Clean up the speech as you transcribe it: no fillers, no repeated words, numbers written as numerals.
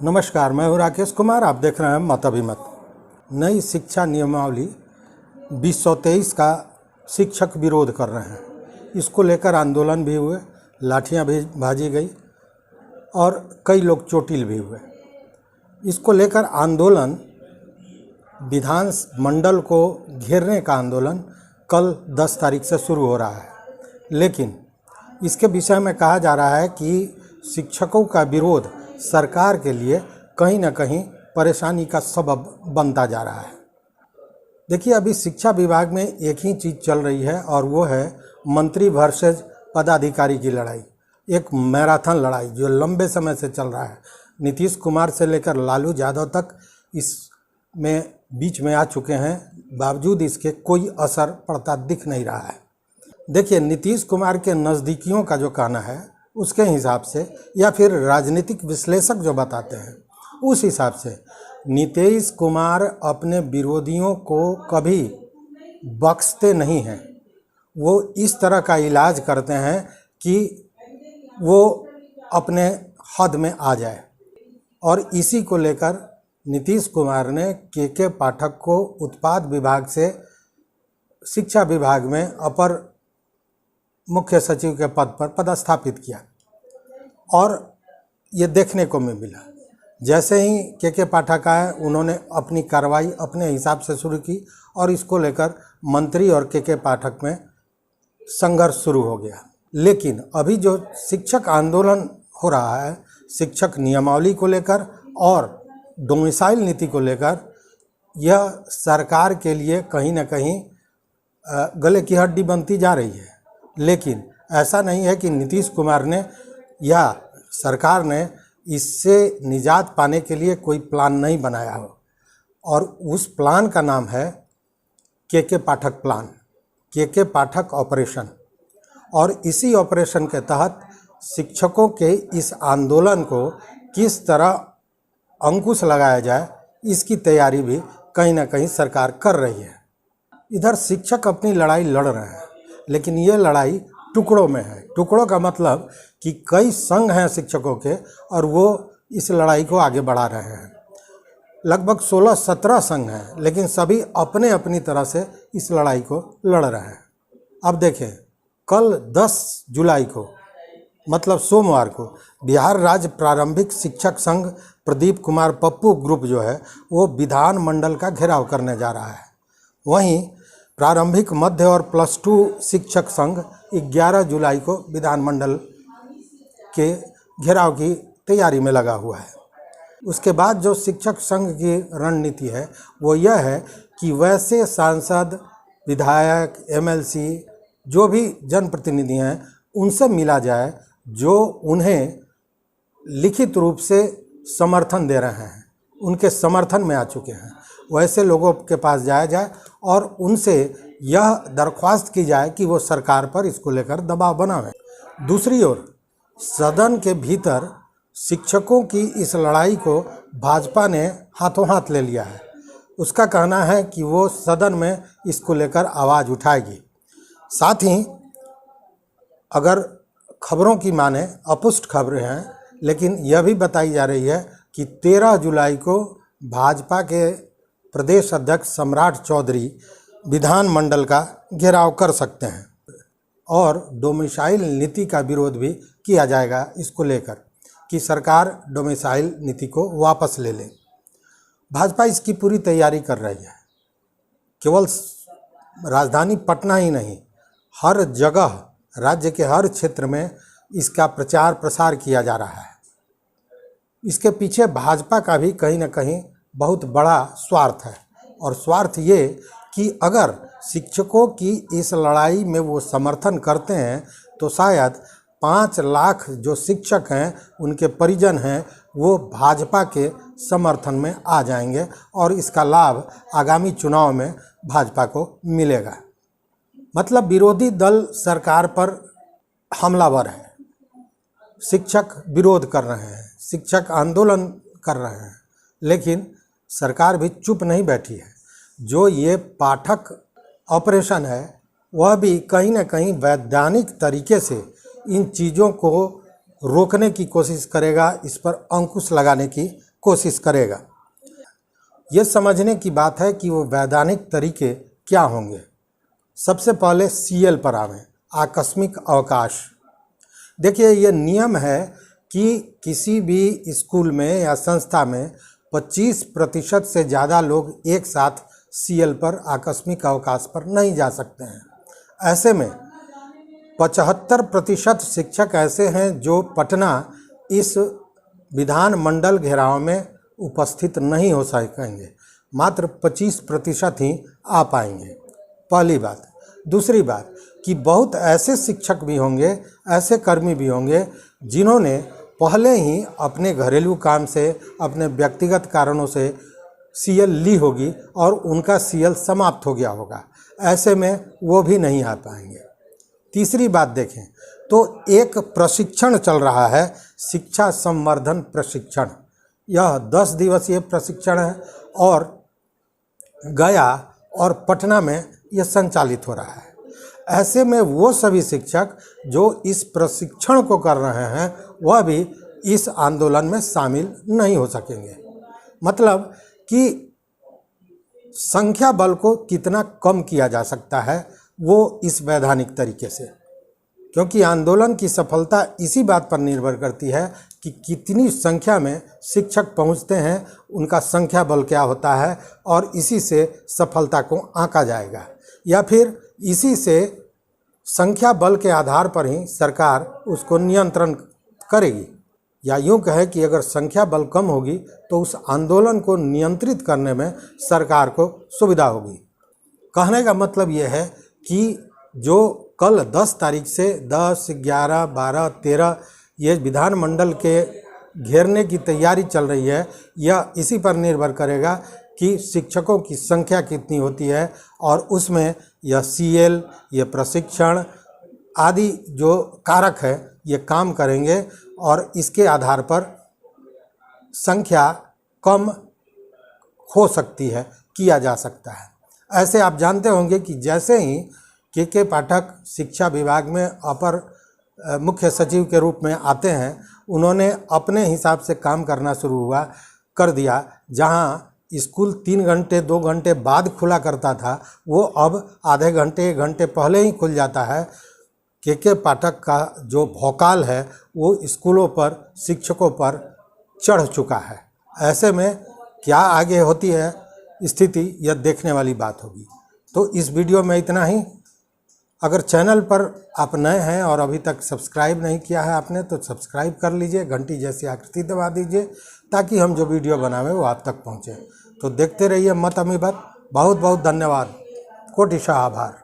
नमस्कार, मैं हूँ राकेश कुमार। आप देख रहे हैं मत अभिमत। नई शिक्षा नियमावली 2023 का शिक्षक विरोध कर रहे हैं। इसको लेकर आंदोलन भी हुए, लाठियाँ भी भाजी गई और कई लोग चोटिल भी हुए। इसको लेकर आंदोलन, विधान मंडल को घेरने का आंदोलन कल 10 तारीख से शुरू हो रहा है। लेकिन इसके विषय में कहा जा रहा है कि शिक्षकों का विरोध सरकार के लिए कहीं ना कहीं परेशानी का सबब बनता जा रहा है। देखिए, अभी शिक्षा विभाग में एक ही चीज़ चल रही है और वो है मंत्री वर्सेज पदाधिकारी की लड़ाई। एक मैराथन लड़ाई जो लंबे समय से चल रहा है। नीतीश कुमार से लेकर लालू यादव तक इसमें बीच में आ चुके हैं, बावजूद इसके कोई असर पड़ता दिख नहीं रहा है। देखिए, नीतीश कुमार के नज़दीकियों का जो कहना है उसके हिसाब से, या फिर राजनीतिक विश्लेषक जो बताते हैं उस हिसाब से, नीतीश कुमार अपने विरोधियों को कभी बख्शते नहीं हैं। वो इस तरह का इलाज करते हैं कि वो अपने हद में आ जाए। और इसी को लेकर नीतीश कुमार ने के पाठक को उत्पाद विभाग से शिक्षा विभाग में अपर मुख्य सचिव के पद पर पदस्थापित किया। और ये देखने को मिला, जैसे ही के पाठक आए उन्होंने अपनी कार्रवाई अपने हिसाब से शुरू की और इसको लेकर मंत्री और के पाठक में संघर्ष शुरू हो गया। लेकिन अभी जो शिक्षक आंदोलन हो रहा है, शिक्षक नियमावली को लेकर और डोमिसाइल नीति को लेकर, यह सरकार के लिए कहीं ना कहीं गले की हड्डी बनती जा रही है। लेकिन ऐसा नहीं है कि नीतीश कुमार ने या सरकार ने इससे निजात पाने के लिए कोई प्लान नहीं बनाया हो। और उस प्लान का नाम है के पाठक प्लान, के पाठक ऑपरेशन। और इसी ऑपरेशन के तहत शिक्षकों के इस आंदोलन को किस तरह अंकुश लगाया जाए, इसकी तैयारी भी कहीं ना कहीं सरकार कर रही है। इधर शिक्षक अपनी लड़ाई लड़ रहे हैं, लेकिन ये लड़ाई टुकड़ों में है। टुकड़ों का मतलब कि कई संघ हैं शिक्षकों के और वो इस लड़ाई को आगे बढ़ा रहे हैं। लगभग 16-17 संघ हैं, लेकिन सभी अपने अपनी तरह से इस लड़ाई को लड़ रहे हैं। अब देखें, कल 10 जुलाई को, मतलब सोमवार को, बिहार राज्य प्रारंभिक शिक्षक संघ प्रदीप कुमार पप्पू ग्रुप जो है वो विधान मंडल का घेराव करने जा रहा है। वहीं प्रारंभिक, मध्य और +2 शिक्षक संघ 11 जुलाई को विधानमंडल के घेराव की तैयारी में लगा हुआ है। उसके बाद जो शिक्षक संघ की रणनीति है वो यह है कि वैसे सांसद, विधायक, MLC जो भी जनप्रतिनिधि हैं उनसे मिला जाए जो उन्हें लिखित रूप से समर्थन दे रहे हैं, उनके समर्थन में आ चुके हैं। वैसे लोगों के पास जाया जाए और उनसे यह दरख्वास्त की जाए कि वो सरकार पर इसको लेकर दबाव बनावें। दूसरी ओर सदन के भीतर शिक्षकों की इस लड़ाई को भाजपा ने हाथों हाथ ले लिया है। उसका कहना है कि वो सदन में इसको लेकर आवाज़ उठाएगी। साथ ही अगर खबरों की माने, अपुष्ट खबरें हैं, लेकिन यह भी बताई जा रही है कि 13 जुलाई को भाजपा के प्रदेश अध्यक्ष सम्राट चौधरी विधानमंडल का घेराव कर सकते हैं और डोमिसाइल नीति का विरोध भी किया जाएगा इसको लेकर कि सरकार डोमिसाइल नीति को वापस ले ले। भाजपा इसकी पूरी तैयारी कर रही है। केवल राजधानी पटना ही नहीं, हर जगह, राज्य के हर क्षेत्र में इसका प्रचार प्रसार किया जा रहा है। इसके पीछे भाजपा का भी कहीं ना कहीं बहुत बड़ा स्वार्थ है। और स्वार्थ ये कि अगर शिक्षकों की इस लड़ाई में वो समर्थन करते हैं तो शायद 5 लाख जो शिक्षक हैं, उनके परिजन हैं, वो भाजपा के समर्थन में आ जाएंगे और इसका लाभ आगामी चुनाव में भाजपा को मिलेगा। मतलब विरोधी दल सरकार पर हमलावर है। शिक्षक विरोध कर रहे हैं, शिक्षक आंदोलन कर रहे हैं, लेकिन सरकार भी चुप नहीं बैठी है। जो ये पाठक ऑपरेशन है वह भी कहीं ना कहीं वैधानिक तरीके से इन चीज़ों को रोकने की कोशिश करेगा, इस पर अंकुश लगाने की कोशिश करेगा। ये समझने की बात है कि वो वैधानिक तरीके क्या होंगे। सबसे पहले CL पर आवें, आकस्मिक अवकाश। देखिए, ये नियम है कि किसी भी स्कूल में या संस्था में 25% से ज़्यादा लोग एक साथ CL पर, आकस्मिक अवकाश पर नहीं जा सकते हैं। ऐसे में 75% शिक्षक ऐसे हैं जो पटना इस विधानमंडल घेराव में उपस्थित नहीं हो सकेंगे, मात्र 25% ही आ पाएंगे, पहली बात। दूसरी बात कि बहुत ऐसे शिक्षक भी होंगे, ऐसे कर्मी भी होंगे जिन्होंने पहले ही अपने घरेलू काम से, अपने व्यक्तिगत कारणों से CL ली होगी और उनका CL समाप्त हो गया होगा। ऐसे में वो भी नहीं आ पाएंगे। तीसरी बात देखें तो एक प्रशिक्षण चल रहा है, शिक्षा संवर्धन प्रशिक्षण। यह 10 दिवसीय प्रशिक्षण है और गया और पटना में यह संचालित हो रहा है। ऐसे में वो सभी शिक्षक जो इस प्रशिक्षण को कर रहे हैं वह भी इस आंदोलन में शामिल नहीं हो सकेंगे। मतलब कि संख्या बल को कितना कम किया जा सकता है वो इस वैधानिक तरीके से, क्योंकि आंदोलन की सफलता इसी बात पर निर्भर करती है कि कितनी संख्या में शिक्षक पहुंचते हैं, उनका संख्या बल क्या होता है, और इसी से सफलता को आंका जाएगा, या फिर इसी से संख्या बल के आधार पर ही सरकार उसको नियंत्रण करेगी। या यूँ कहें कि अगर संख्या बल कम होगी तो उस आंदोलन को नियंत्रित करने में सरकार को सुविधा होगी। कहने का मतलब यह है कि जो कल 10 तारीख से 10, 11, 12, 13 ये विधानमंडल के घेरने की तैयारी चल रही है, यह इसी पर निर्भर करेगा कि शिक्षकों की संख्या कितनी होती है, और उसमें यह CL, ये प्रशिक्षण आदि जो कारक है ये काम करेंगे और इसके आधार पर संख्या कम हो सकती है, किया जा सकता है। ऐसे आप जानते होंगे कि जैसे ही के पाठक शिक्षा विभाग में अपर मुख्य सचिव के रूप में आते हैं, उन्होंने अपने हिसाब से काम करना शुरू कर दिया। जहां स्कूल 3 घंटे 2 घंटे बाद खुला करता था, वो अब आधे घंटे 1 घंटे पहले ही खुल जाता है। के पाठक का जो भौकाल है वो स्कूलों पर, शिक्षकों पर चढ़ चुका है। ऐसे में क्या आगे होती है स्थिति, यह देखने वाली बात होगी। तो इस वीडियो में इतना ही। अगर चैनल पर आप नए हैं और अभी तक सब्सक्राइब नहीं किया है आपने, तो सब्सक्राइब कर लीजिए, घंटी जैसी आकृति दबा दीजिए ताकि हम जो वीडियो बनावें वो आप तक पहुँचे। तो देखते रहिए मत अमीबत। बहुत बहुत धन्यवाद, कोटिशा आभार।